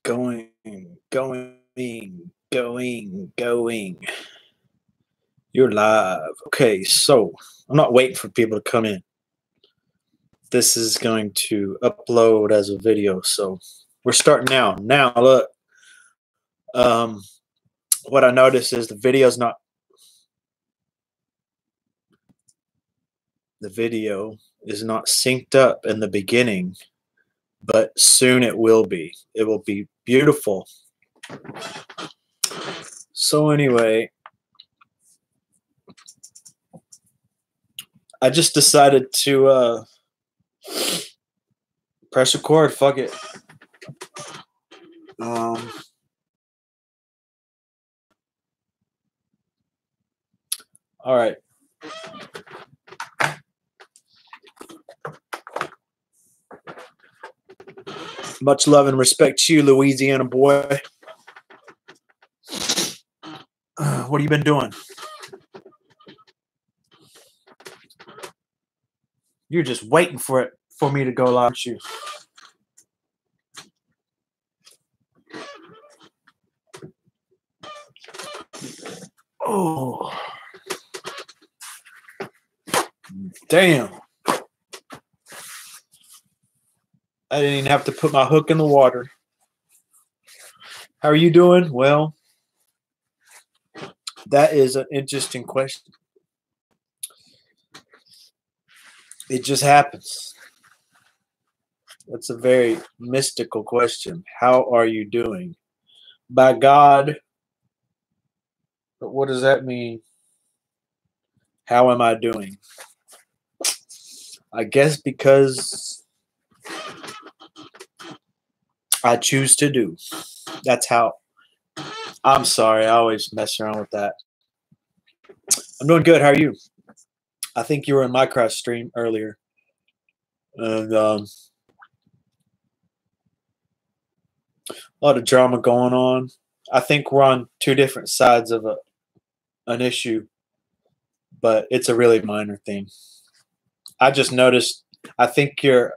Going, going, going. You're live. Okay, so I'm not waiting for people to come in. This is going to upload as a video, so we're starting now. Now, look. What I noticed is the video is not synced up in the beginning, but soon it will be. It will be beautiful. So anyway, I just decided to press record. Fuck it. All right. Much love and respect to you, Louisiana boy. What have you been doing? You're just waiting for me to go live, aren't you? Oh, damn. I didn't even have to put my hook in the water. How are you doing? Well, that is an interesting question. It just happens. That's a very mystical question. How are you doing? By God. But what does that mean? How am I doing? I guess because I choose to do. That's how. I'm sorry. I always mess around with that. I'm doing good. How are you? I think you were in Minecraft stream earlier. And a lot of drama going on. I think we're on two different sides of an issue, but it's a really minor thing. I just noticed, I think you're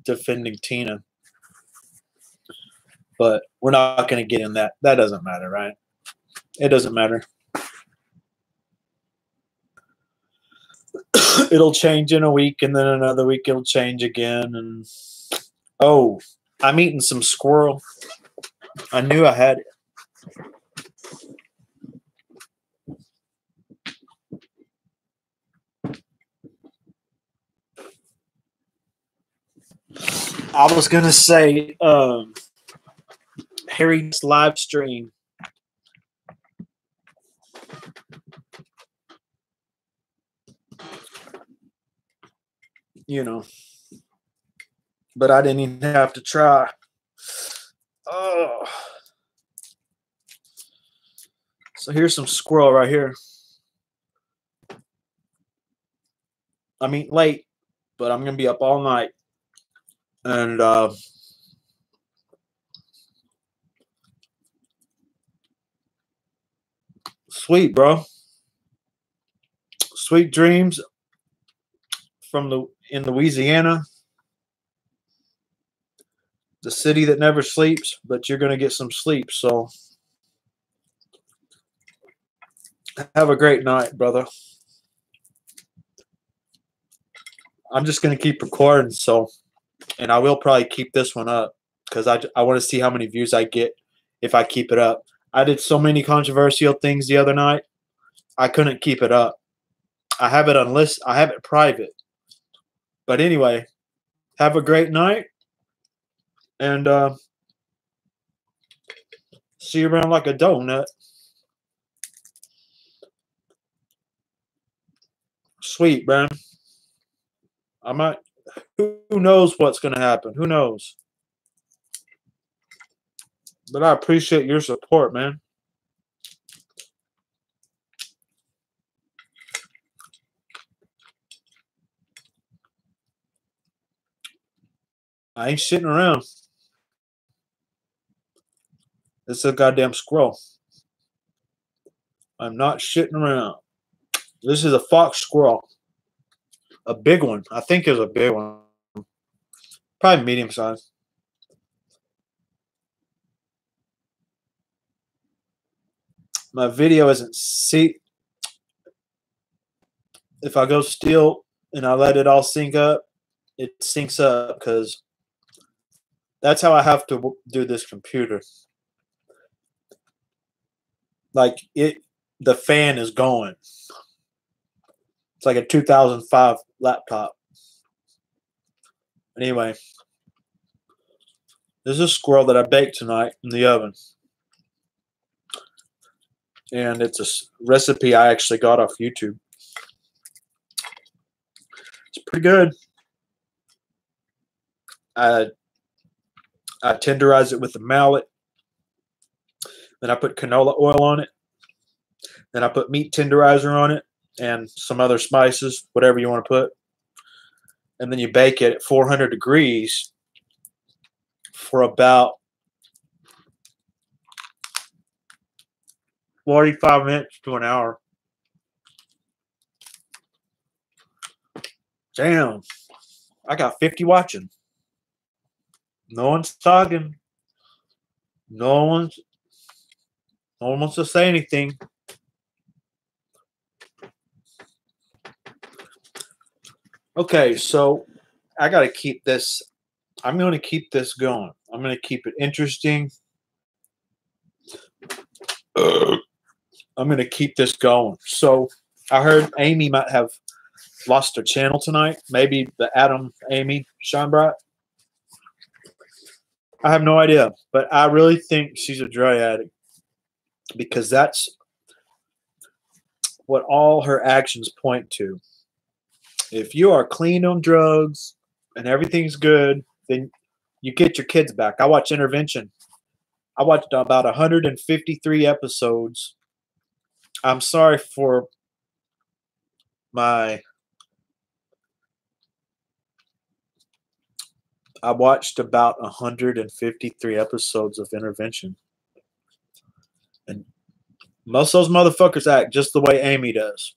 defending Tina, but we're not going to get in that. That doesn't matter, right? It doesn't matter. It'll change in a week, and then another week it'll change again. And oh, I'm eating some squirrel. I knew I had it. I was gonna say, Harry's live stream. You know, but I didn't even have to try. Oh, so here's some squirrel right here. I'm eating late, but I'm gonna be up all night, and sweet, bro. Sweet dreams in Louisiana, the city that never sleeps, but you're gonna get some sleep. So have a great night, brother. I'm just gonna keep recording, and I will probably keep this one up because I want to see how many views I get if I keep it up. I did so many controversial things the other night, I couldn't keep it up. I have it on list. I have it private. But anyway, have a great night, and see you around like a donut. Sweet, man. I might. Who knows what's going to happen? Who knows? But I appreciate your support, man. I ain't shitting around. This is a goddamn squirrel. I'm not shitting around. This is a fox squirrel. A big one. I think it's a big one. Probably medium size. my video isn't if I go still and I let it all sync up, it syncs up because that's how I have to do this computer. Like the fan is going. It's like a 2005 laptop. Anyway, this is a squirrel that I baked tonight in the oven. And it's a recipe I actually got off YouTube. It's pretty good. I tenderize it with a mallet. Then I put canola oil on it. Then I put meat tenderizer on it and some other spices, whatever you want to put. And then you bake it at 400 degrees for about 45 minutes to an hour. Damn. I got 50 watching. No one's talking. No one wants to say anything. Okay, so I got to keep this. I'm going to keep this going. I'm going to keep it interesting. I'm going to keep this going. So I heard Amy might have lost her channel tonight. Maybe the Adam Amy Shine Bright. I have no idea, but I really think she's a drug addict because that's what all her actions point to. If you are clean on drugs and everything's good, then you get your kids back. I watch Intervention. I watched about 153 episodes. I'm sorry for I watched about 153 episodes of Intervention. And most of those motherfuckers act just the way Amy does.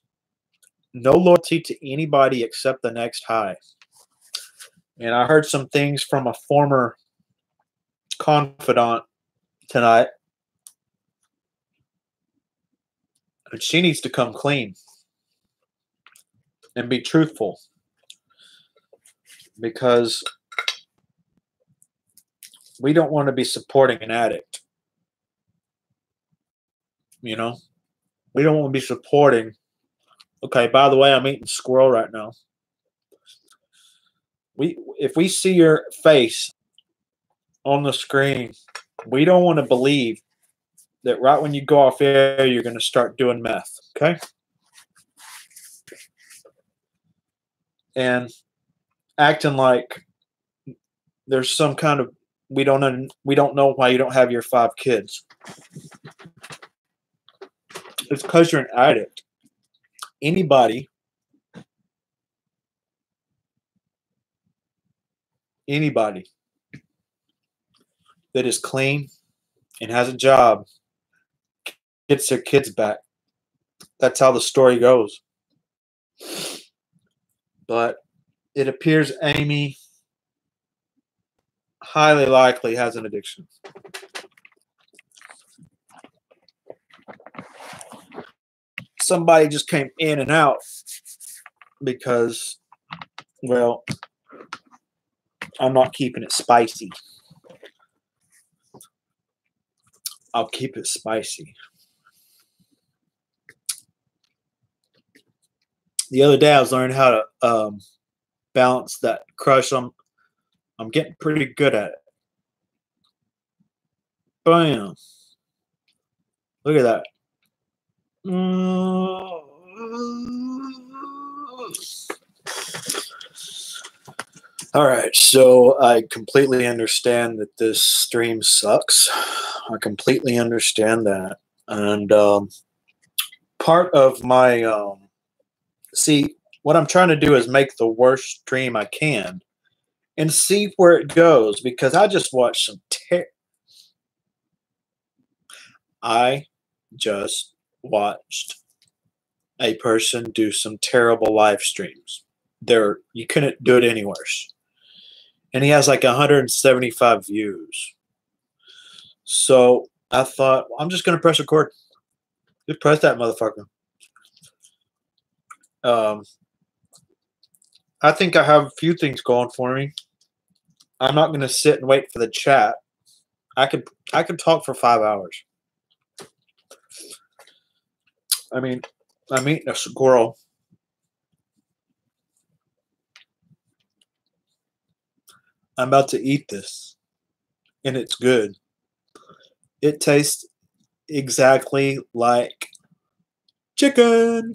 No loyalty to anybody except the next high. And I heard some things from a former confidant tonight. And she needs to come clean and be truthful. Because we don't want to be supporting an addict. You know? We don't want to be supporting. Okay, by the way, I'm eating squirrel right now. If we see your face on the screen, we don't want to believe that right when you go off air, you're going to start doing meth. Okay? And acting like there's some kind of we don't know why you don't have your 5 kids. It's because you're an addict. Anybody that is clean and has a job gets their kids back. That's how the story goes. But it appears Amy highly likely has an addiction. Somebody just came in and out because, well, I'm not keeping it spicy. I'll keep it spicy. The other day I was learning how to balance that crush. I'm getting pretty good at it. Bam. Look at that. All right, so I completely understand that this stream sucks. I completely understand that. And part of my see, what I'm trying to do is make the worst stream I can and see where it goes, because I just watched some I just watched a person do some terrible live streams. You couldn't do it any worse. And he has like 175 views. So I thought, well, I'm just going to press record. Just press that motherfucker. I think I have a few things going for me. I'm not going to sit and wait for the chat. I could talk for 5 hours. I mean, I'm eating a squirrel. I'm about to eat this, and it's good. It tastes exactly like chicken.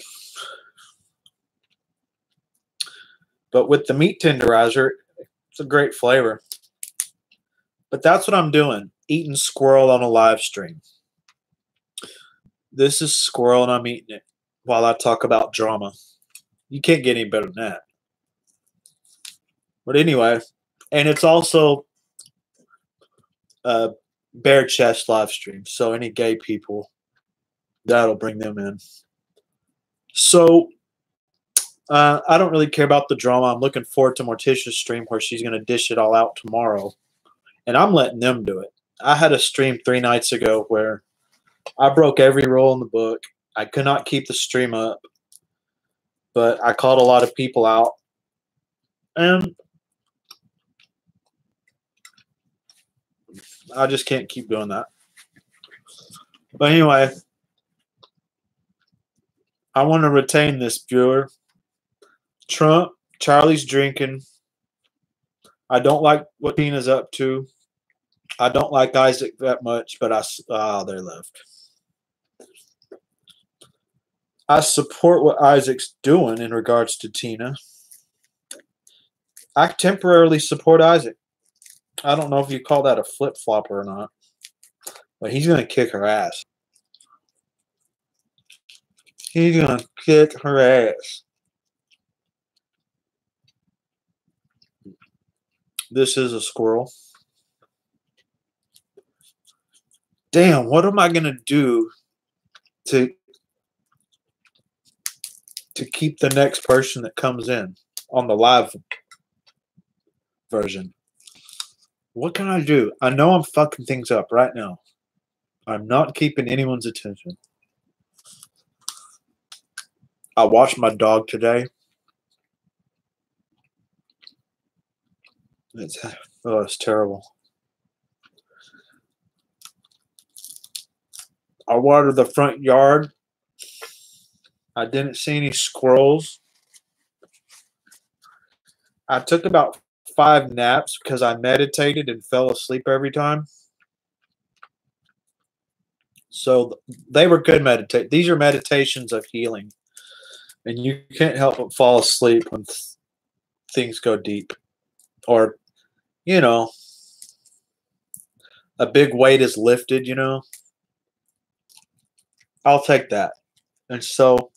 But with the meat tenderizer, it's a great flavor. But that's what I'm doing, eating squirrel on a live stream. This is squirrel, and I'm eating it while I talk about drama. You can't get any better than that. But anyway, and it's also a bare chest live stream, so any gay people, that'll bring them in. So I don't really care about the drama. I'm looking forward to Morticia's stream where she's going to dish it all out tomorrow. And I'm letting them do it. I had a stream 3 nights ago where I broke every rule in the book. I could not keep the stream up. But I called a lot of people out. And I just can't keep doing that. But anyway, I want to retain this viewer. Trump, Charlie's drinking. I don't like what Tina's up to. I don't like Isaac that much, but they left. I support what Isaac's doing in regards to Tina. I temporarily support Isaac. I don't know if you call that a flip-flopper or not, but he's going to kick her ass. He's going to kick her ass. This is a squirrel. Damn, what am I going to do to keep the next person that comes in on the live version? What can I do? I know I'm fucking things up right now. I'm not keeping anyone's attention. I watched my dog today. It's terrible. I watered the front yard. I didn't see any squirrels. I took about 5 naps because I meditated and fell asleep every time. So they were good meditate. These are meditations of healing. And you can't help but fall asleep when things go deep. Or, you know, a big weight is lifted, you know. I'll take that. And so,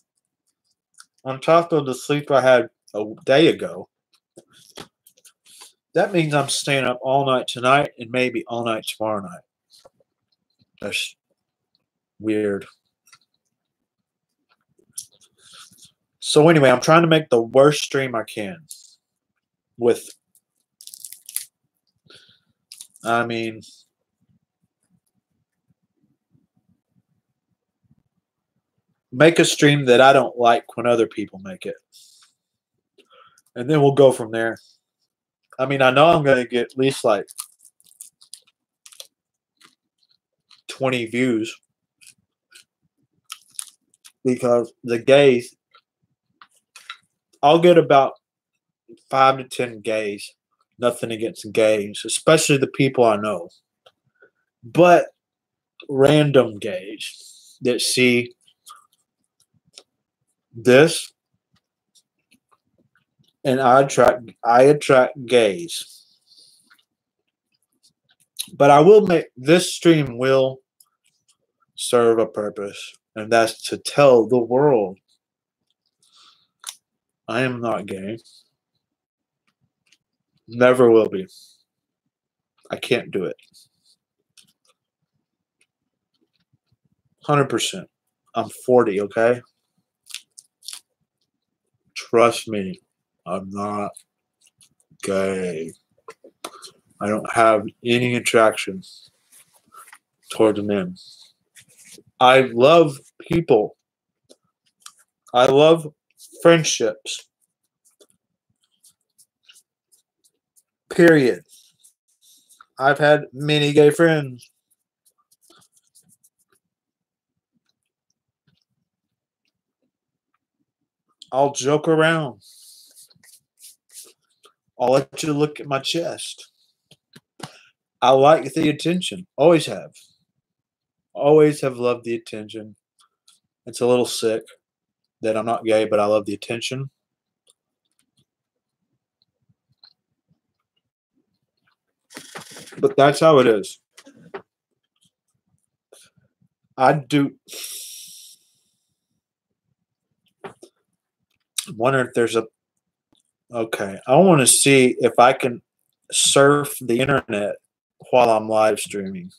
on top of the sleep I had a day ago, that means I'm staying up all night tonight and maybe all night tomorrow night. That's weird. So anyway, I'm trying to make the worst stream I can with, I mean, make a stream that I don't like when other people make it. And then we'll go from there. I mean, I know I'm going to get at least like 20 views because the gays, I'll get about 5 to 10 gays. Nothing against gays, especially the people I know. But random gays that see this, and I attract gays. But I will make this stream will serve a purpose, and that's to tell the world I am not gay. Never will be. I can't do it. 100%. I'm 40, okay? Trust me, I'm not gay. I don't have any attraction towards men. I love people. I love friendships. Period. I've had many gay friends. I'll joke around. I'll let you look at my chest. I like the attention. Always have. Always have loved the attention. It's a little sick that I'm not gay, but I love the attention. But that's how it is. I do. I'm wondering if there's a. Okay. I want to see if I can surf the internet while I'm live streaming.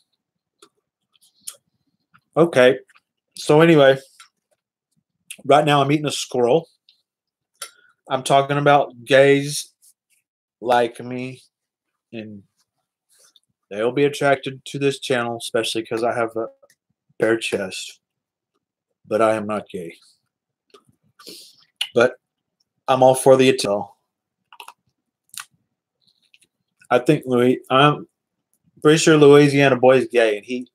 Okay. So, anyway, right now I'm eating a squirrel. I'm talking about gays like me, and they'll be attracted to this channel, especially because I have a bare chest. But I am not gay. But I'm all for the attention. I think I'm pretty sure Louisiana Boy's gay, and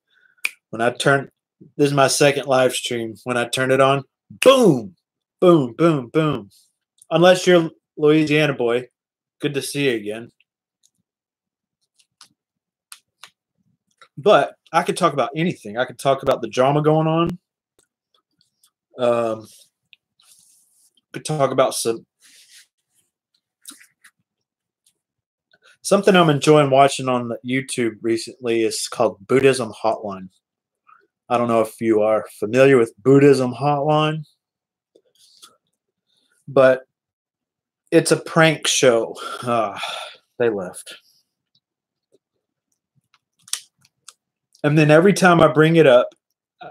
when I turn, this is my second live stream. When I turn it on, boom, boom, boom, boom. Unless you're Louisiana Boy, good to see you again. But I could talk about anything. I could talk about the drama going on. Could talk about something I'm enjoying watching on YouTube recently is called Buddhism Hotline. I don't know if you are familiar with Buddhism Hotline, but it's a prank show. They left. And then every time I bring it up,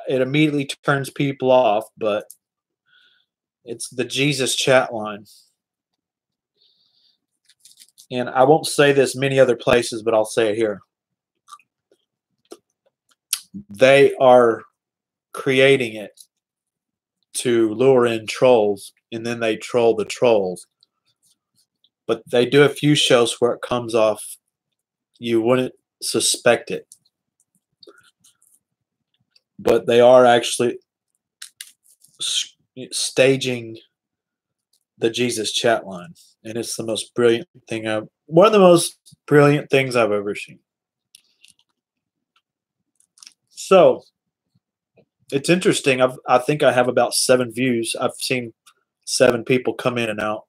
it immediately turns people off, but it's the Jesus chat line. And I won't say this many other places, but I'll say it here. They are creating it to lure in trolls, and then they troll the trolls. But they do a few shows where it comes off, you wouldn't suspect it. But they are actually staging the Jesus chat line. And it's the most brilliant thing one of the most brilliant things I've ever seen. So it's interesting. I think I have about 7 views. I've seen 7 people come in and out.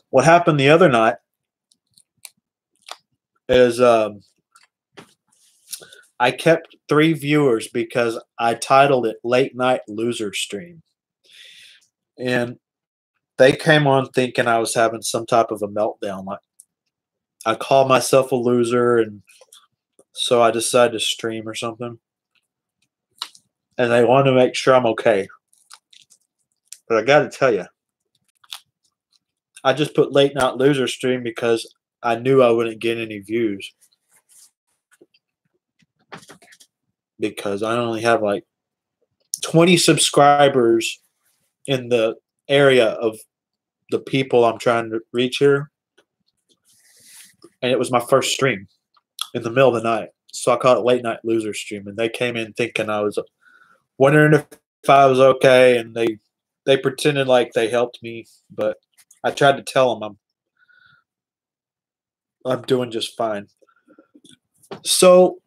What happened the other night is I kept 3 viewers because I titled it Late Night Loser Stream. And they came on thinking I was having some type of a meltdown. Like I call myself a loser, and so I decided to stream or something. And they wanted to make sure I'm okay. But I got to tell you, I just put Late Night Loser Stream because I knew I wouldn't get any views. Because I only have like 20 subscribers in the area of the people I'm trying to reach here. And it was my first stream in the middle of the night. So I called it Late Night Loser Stream. And they came in thinking I was wondering if I was okay. And they pretended like they helped me. But I tried to tell them I'm doing just fine. So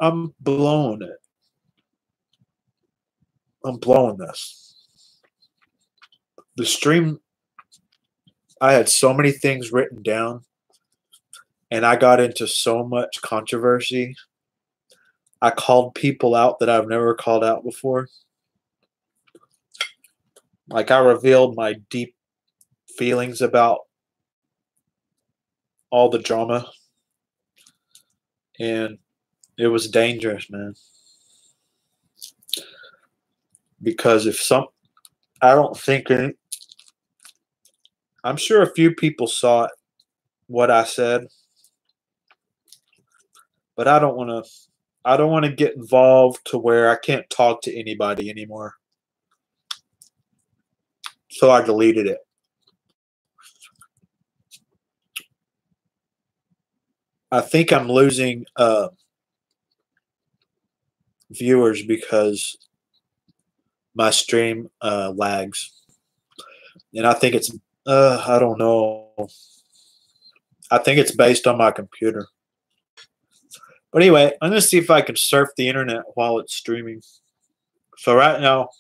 I'm blowing it. I'm blowing this. The stream, I had so many things written down, and I got into so much controversy. I called people out that I've never called out before. Like I revealed my deep feelings about all the drama, and it was dangerous, man. Because I don't think any, I'm sure a few people saw it, what I said, but I don't want to get involved to where I can't talk to anybody anymore. So I deleted it. I think I'm losing viewers because my stream lags. And I think it's I don't know. I think it's based on my computer. But anyway, I'm going to see if I can surf the internet while it's streaming. So right now,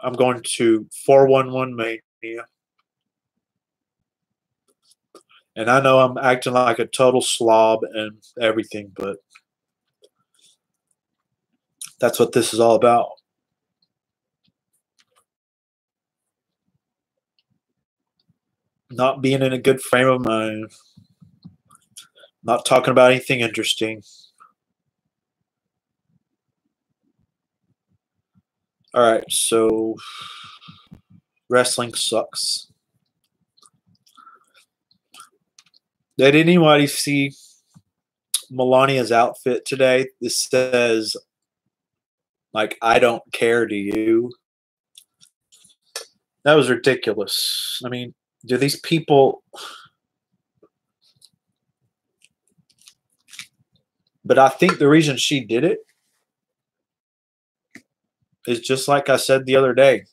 I'm going to 411 Mania. And I know I'm acting like a total slob and everything, but that's what this is all about. Not being in a good frame of mind. Not talking about anything interesting. All right, so wrestling sucks. Did anybody see Melania's outfit today? This says, like, I don't care, do you? That was ridiculous. I mean, do these people... But I think the reason she did it is just like I said the other day.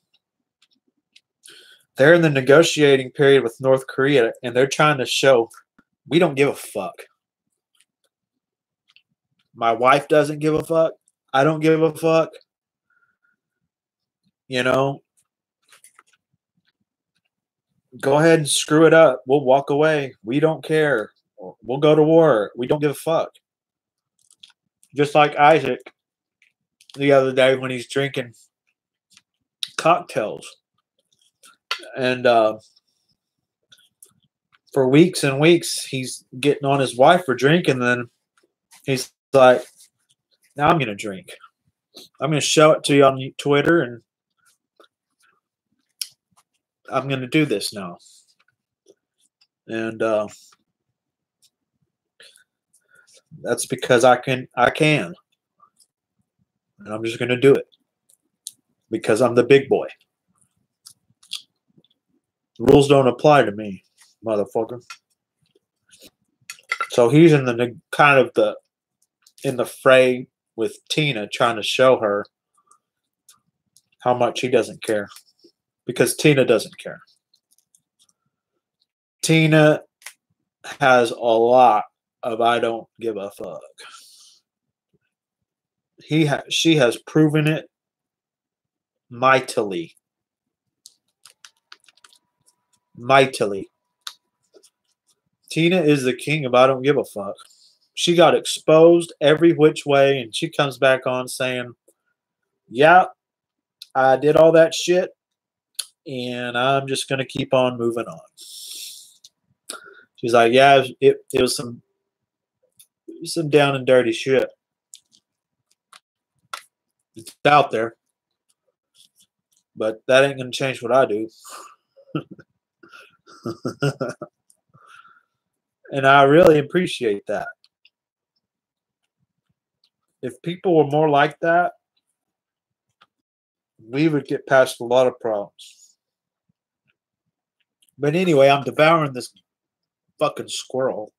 They're in the negotiating period with North Korea, and they're trying to show we don't give a fuck. My wife doesn't give a fuck. I don't give a fuck. You know, go ahead and screw it up. We'll walk away. We don't care. We'll go to war. We don't give a fuck. Just like Isaac the other day when he's drinking cocktails. And for weeks and weeks, he's getting on his wife for drinking. Then he's like, now I'm going to drink. I'm going to show it to you on Twitter, and I'm going to do this now. And that's because I can. And I'm just going to do it because I'm the big boy. The rules don't apply to me, motherfucker. So he's in the kind of in the fray with Tina, trying to show her how much he doesn't care, because Tina doesn't care. Tina has a lot of I don't give a fuck. She has proven it mightily. Mightily. Tina is the king of I don't give a fuck. She got exposed every which way, and she comes back on saying, yeah, I did all that shit, and I'm just going to keep on moving on. She's like, yeah, it was some down and dirty shit. It's out there. But that ain't going to change what I do. And I really appreciate that. If people were more like that, we would get past a lot of problems. But anyway, I'm devouring this fucking squirrel.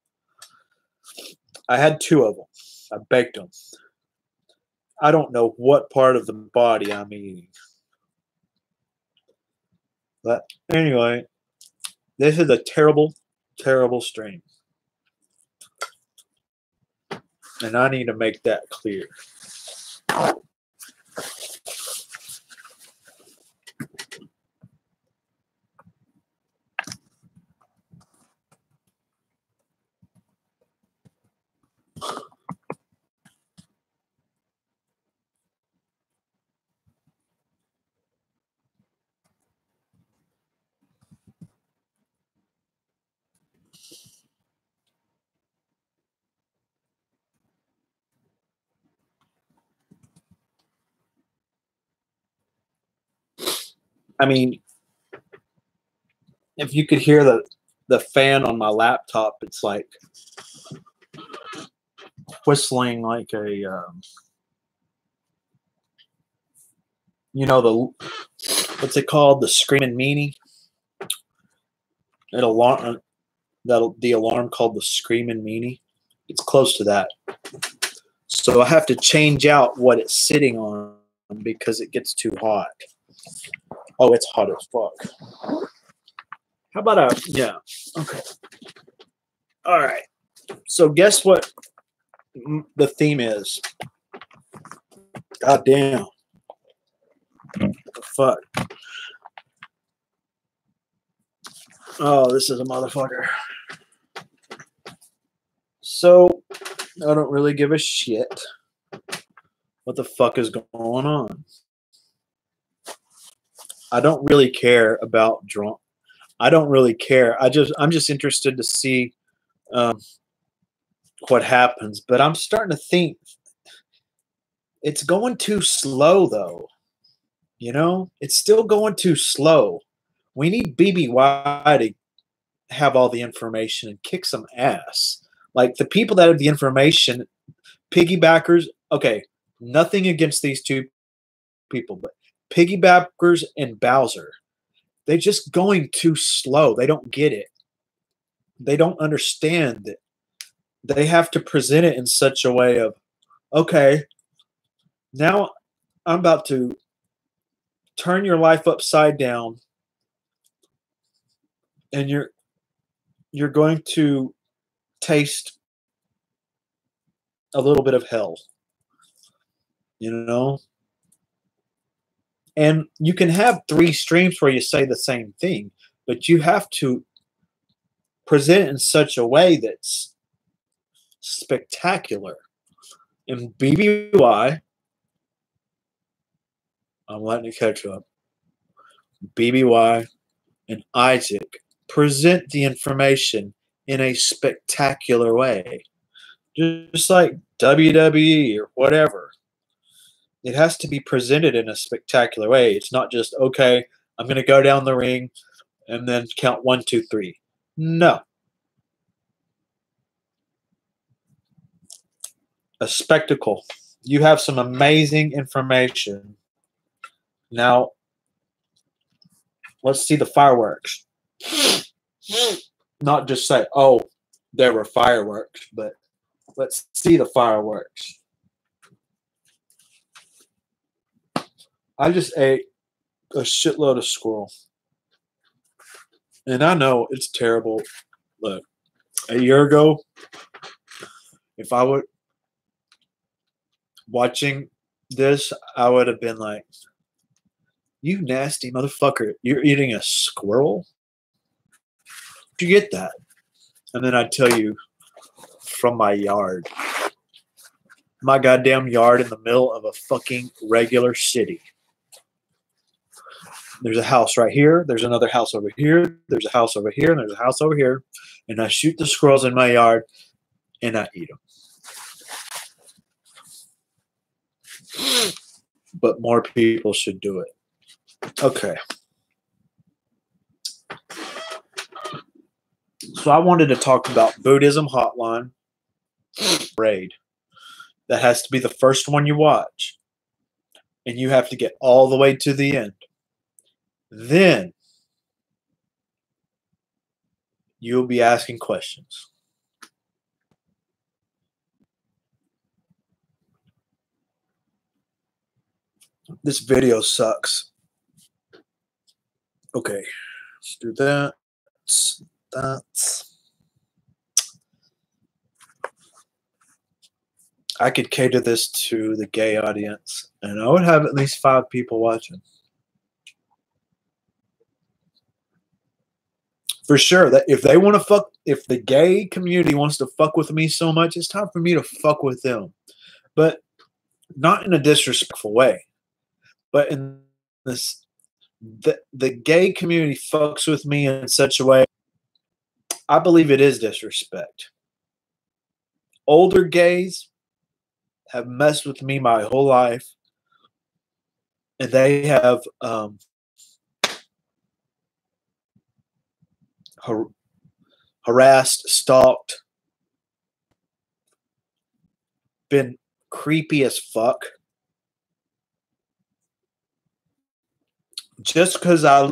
I had 2 of them. I baked them. I don't know what part of the body I'm eating. But anyway, this is a terrible, terrible stream. And I need to make that clear. I mean, if you could hear the fan on my laptop, it's like whistling like a the what's it called, the screaming meanie. It alarm the alarm called the screaming meanie. It's close to that. So I have to change out what it's sitting on because it gets too hot. Oh, it's hot as fuck. How about yeah. Okay. All right. So guess what the theme is? God damn. What the fuck? Oh, this is a motherfucker. So I don't really give a shit what the fuck is going on. I don't really care about drunk. I don't really care. I'm just interested to see what happens. But I'm starting to think it's going too slow, though. You know, it's still going too slow. We need BBY to have all the information and kick some ass. Like the people that have the information, piggybackers. Okay, nothing against these two people, but piggybackers and Bowser, they're just going too slow. They don't get it. They don't understand it. They have to present it in such a way of, okay, now I'm about to turn your life upside down, and you're going to taste a little bit of hell, you know? And you can have 3 streams where you say the same thing, but you have to present it in such a way that's spectacular. And BBY, I'm letting it catch up. BBY and Isaac present the information in a spectacular way. Just like WWE or whatever. It has to be presented in a spectacular way. It's not just, okay, I'm going to go down the ring and then count 1, 2, 3. No. A spectacle. You have some amazing information. Now, let's see the fireworks. Not just say, oh, there were fireworks, but let's see the fireworks. I just ate a shitload of squirrel. And I know it's terrible. Look, a year ago, if I would watching this, I would have been like, you nasty motherfucker. You're eating a squirrel? Where'd you get that? And then I'd tell you, from my yard. My goddamn yard in the middle of a fucking regular city. There's a house right here. There's another house over here. There's a house over here. And there's a house over here. And I shoot the squirrels in my yard and I eat them. But more people should do it. Okay. So I wanted to talk about Buddhism Hotline Raid. That has to be the first one you watch. And you have to get all the way to the end. Then you'll be asking questions. This video sucks. Okay, let's do that. I could cater this to the gay audience, and I would have at least 5 people watching. For sure, that if they want to fuck, if the gay community wants to fuck with me so much, it's time for me to fuck with them. But not in a disrespectful way. But in this, the gay community fucks with me in such a way, I believe it is disrespect. Older gays have messed with me my whole life, and they have harassed, stalked, been creepy as fuck. Just because I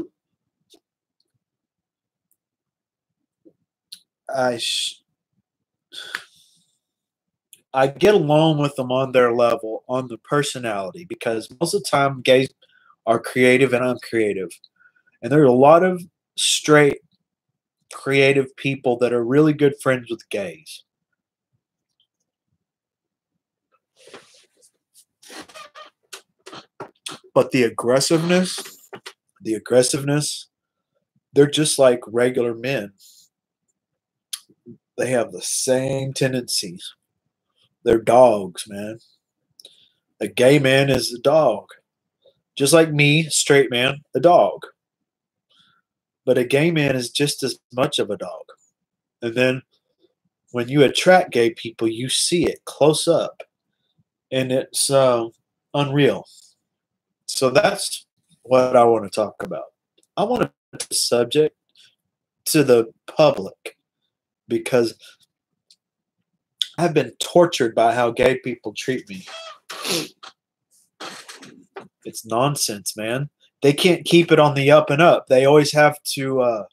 I get along with them on their level, on the personality, because most of the time gays are creative and I'm creative. And there are a lot of straight, creative people that are really good friends with gays. But the aggressiveness, they're just like regular men. They have the same tendencies. They're dogs, man. A gay man is a dog. Just like me, straight man, a dog. But a gay man is just as much of a dog. And then when you attract gay people, you see it close up. And it's unreal. So that's what I want to talk about. I want to put the subject to the public because I've been tortured by how gay people treat me. It's nonsense, man. They can't keep it on the up and up. They always have to.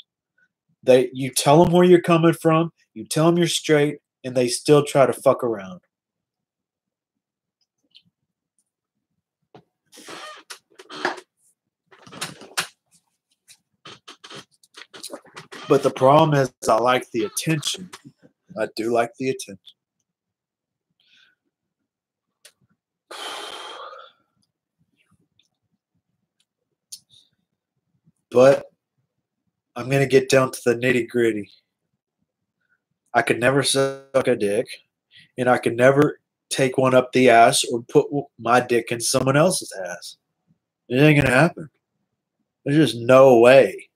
You tell them where you're coming from, you tell them you're straight, and they still try to fuck around. But the problem is, I like the attention. I do like the attention. But I'm going to get down to the nitty gritty. I could never suck a dick, and I could never take one up the ass or put my dick in someone else's ass. It ain't going to happen. There's just no way.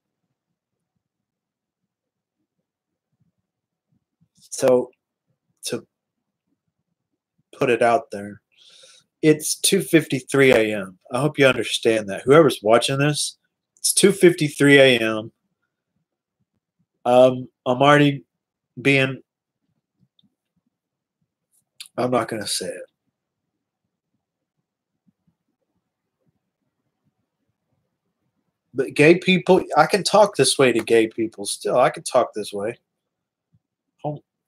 So, to put it out there, it's 2:53 a.m. I hope you understand that. Whoever's watching this, it's 2:53 a.m. I'm already being, I'm not going to say it. But gay people, I can talk this way to gay people still. I can talk this way.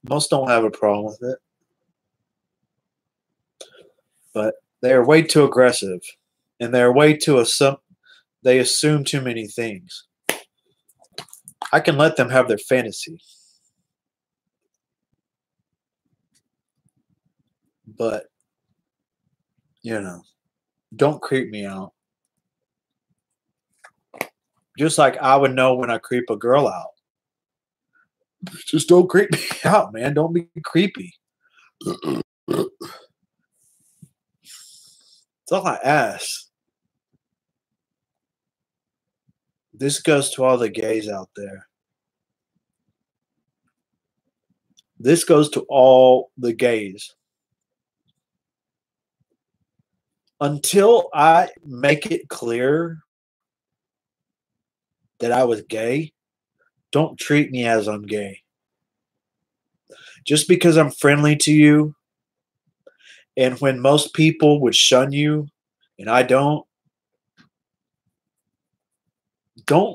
Most don't have a problem with it. But they are way too aggressive. And they're way too they assume too many things. I can let them have their fantasy. But, don't creep me out. Just like I would know when I creep a girl out. Just don't creep me out, man. Don't be creepy. That's all I ask. This goes to all the gays out there. This goes to all the gays. Until I make it clear that I was gay, don't treat me as I'm gay. Just because I'm friendly to you, and when most people would shun you, and I don't, I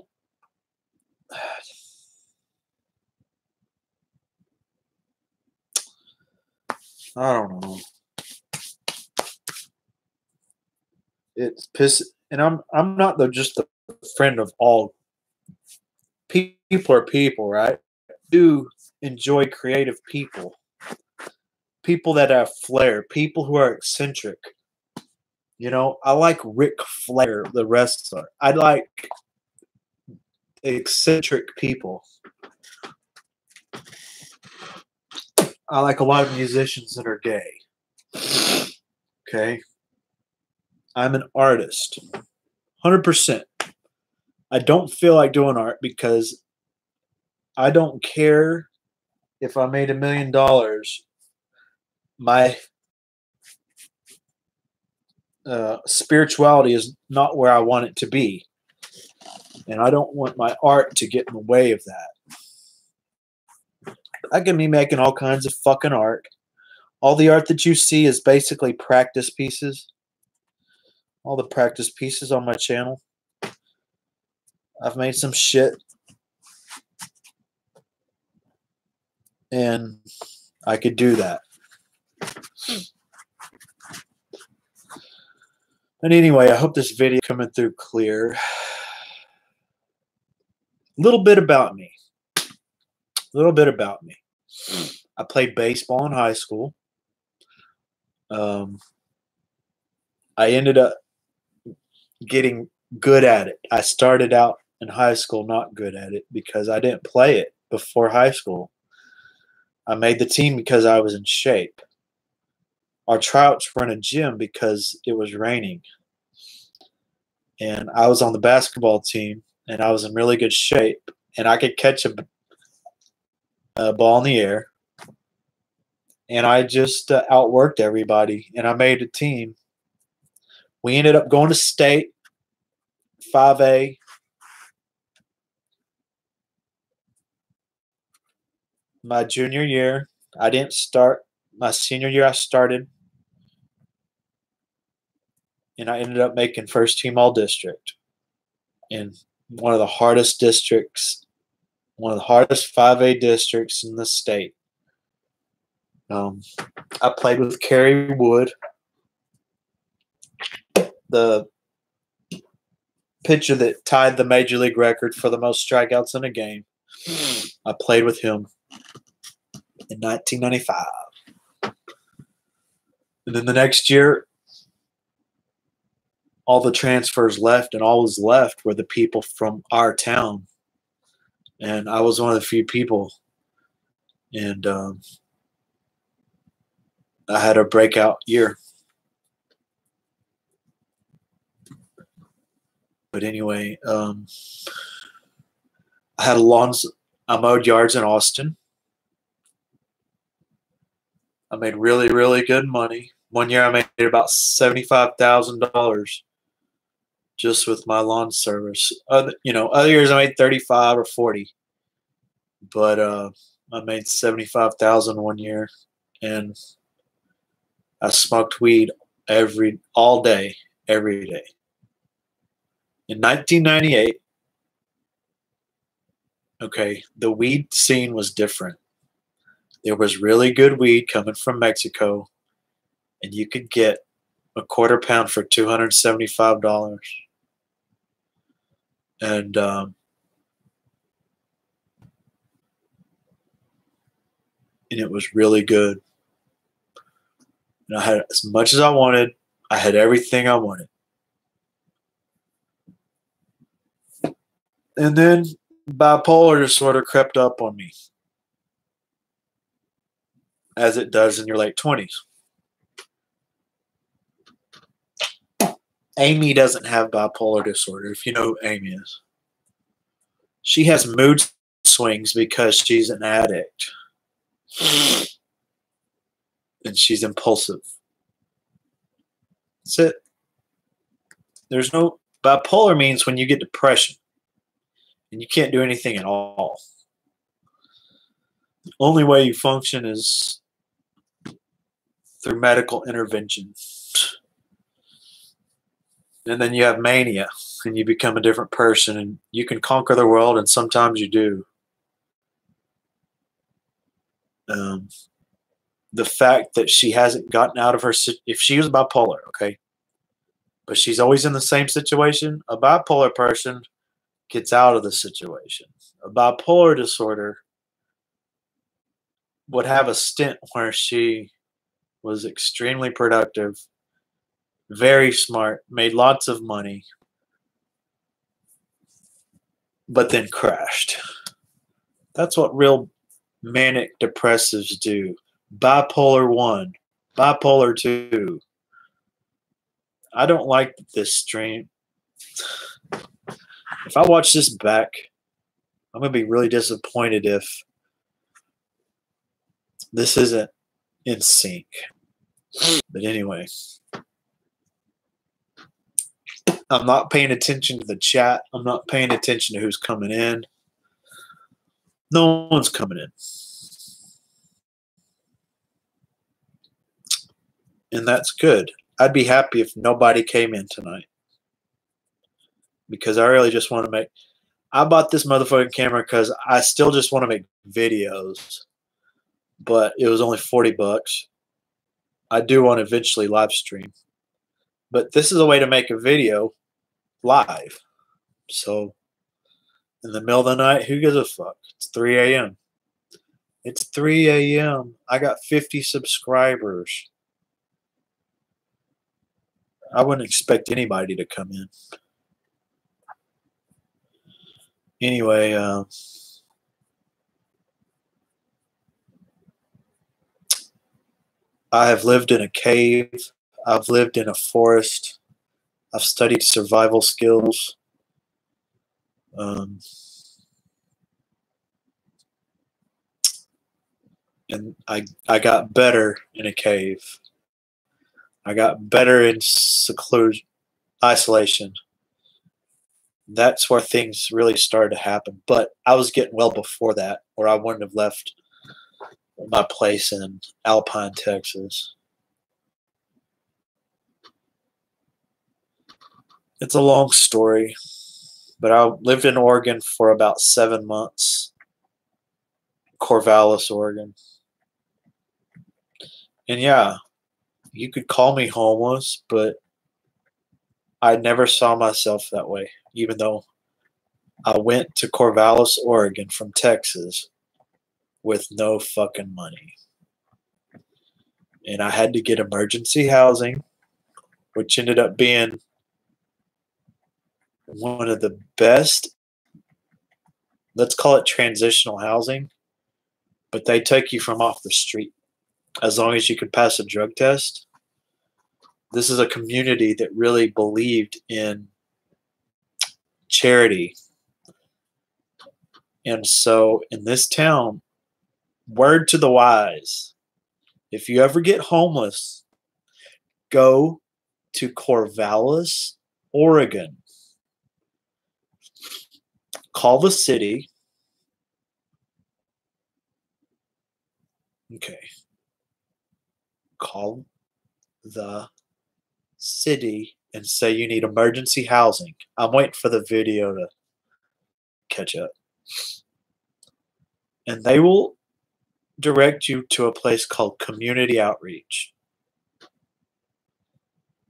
don't know. It's piss, and I'm not just the friend of all people. Are people, right? I do enjoy creative people, people that have flair, people who are eccentric. I like Ric Flair. The rest are. I like eccentric people. I like a lot of musicians that are gay. Okay. I'm an artist. 100%. I don't feel like doing art because I don't care if I made $1 million. My spirituality is not where I want it to be. And I don't want my art to get in the way of that. I can be making all kinds of fucking art. All the art that you see is basically practice pieces. All the practice pieces on my channel. I've made some shit. And I could do that. But anyway, I hope this video is coming through clear. A little bit about me. I played baseball in high school. I ended up getting good at it. I started out in high school not good at it because I didn't play it before high school. I made the team because I was in shape. Our tryouts were in a gym because it was raining. And I was on the basketball team, and I was in really good shape. And I could catch a ball in the air. And I just outworked everybody, and I made a team. We ended up going to state, 5A. My junior year, I didn't start. My senior year, I started. And I ended up making first team all district in one of the hardest districts, one of the hardest 5A districts in the state. I played with Kerry Wood, the pitcher that tied the major league record for the most strikeouts in a game. I played with him in 1995. And then the next year, all the transfers left, and all was left were the people from our town. And I was one of the few people. And I had a breakout year. But anyway, I had I mowed yards in Austin. I made really, really good money. One year I made about $75,000 just with my lawn service. Other years I made 35 or 40. But I made 75,000 one year, and I smoked weed all day, every day. In 1998, okay, the weed scene was different. There was really good weed coming from Mexico, and you could get a quarter pound for $275. And it was really good. And I had as much as I wanted. I had everything I wanted. And then bipolar disorder crept up on me, as it does in your late 20s. Amy doesn't have bipolar disorder, if you know who Amy is. She has mood swings because she's an addict. And she's impulsive. That's it. There's no bipolar means when you get depression and you can't do anything at all. The only way you function is through medical intervention. And then you have mania and you become a different person, and you can conquer the world, and sometimes you do. The fact that she hasn't gotten out of her, if she was bipolar, okay, but she's always in the same situation, a bipolar person gets out of the situation. A bipolar disorder would have a stint where she was extremely productive, very smart, made lots of money, but then crashed. That's what real manic depressives do. Bipolar 1, bipolar 2. I don't like this stream. If I watch this back, I'm going to be really disappointed if this isn't in sync. But anyway, I'm not paying attention to the chat. I'm not paying attention to who's coming in. No one's coming in. and that's good. I'd be happy if nobody came in tonight because I really just want to make. I bought this motherfucking camera because I still just want to make videos, but it was only $40. I do want to eventually live stream, but this is a way to make a video live. So in the middle of the night, who gives a fuck? It's 3 a.m. It's 3 a.m. I got 50 subscribers. I wouldn't expect anybody to come in. Anyway, I have lived in a cave. I've lived in a forest. I've studied survival skills. And I got better in a cave. I got better in seclusion, isolation. That's where things really started to happen. But I was getting well before that, or I wouldn't have left my place in Alpine, Texas. It's a long story, but I lived in Oregon for about 7 months. Corvallis, Oregon. And yeah, you could call me homeless, but I never saw myself that way, even though I went to Corvallis, Oregon from Texas with no fucking money. And I had to get emergency housing, which ended up being one of the best, let's call it transitional housing, but they take you from off the street as long as you can pass a drug test. This is a community that really believed in charity. And so in this town, word to the wise, if you ever get homeless, go to Corvallis, Oregon. Call the city. Okay. Call the city and say you need emergency housing. I'm waiting for the video to catch up. And they will direct you to a place called Community Outreach.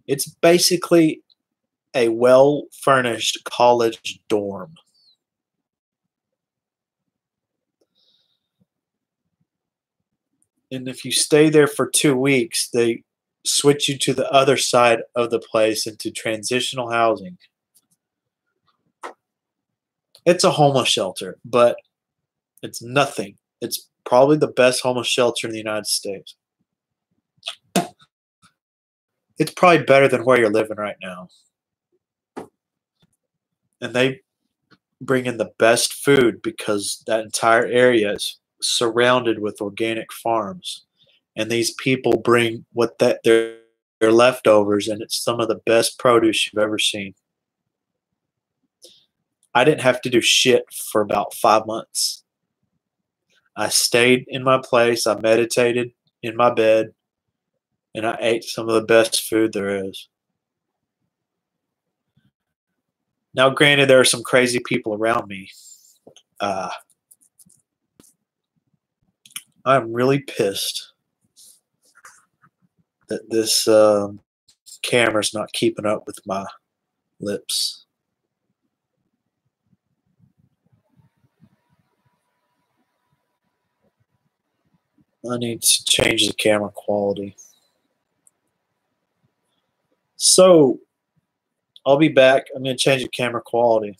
It's basically a well-furnished college dorm. And if you stay there for 2 weeks, they switch you to the other side of the place into transitional housing. It's a homeless shelter, but it's nothing. It's probably the best homeless shelter in the United States. It's probably better than where you're living right now. And they bring in the best food because that entire area is surrounded with organic farms. And these people bring what their leftovers, and it's some of the best produce you've ever seen. I didn't have to do shit for about 5 months. I stayed in my place, I meditated in my bed, and I ate some of the best food there is. Now, granted, there are some crazy people around me. I'm really pissed that this camera's not keeping up with my lips. I need to change the camera quality. So, I'll be back. I'm going to change the camera quality.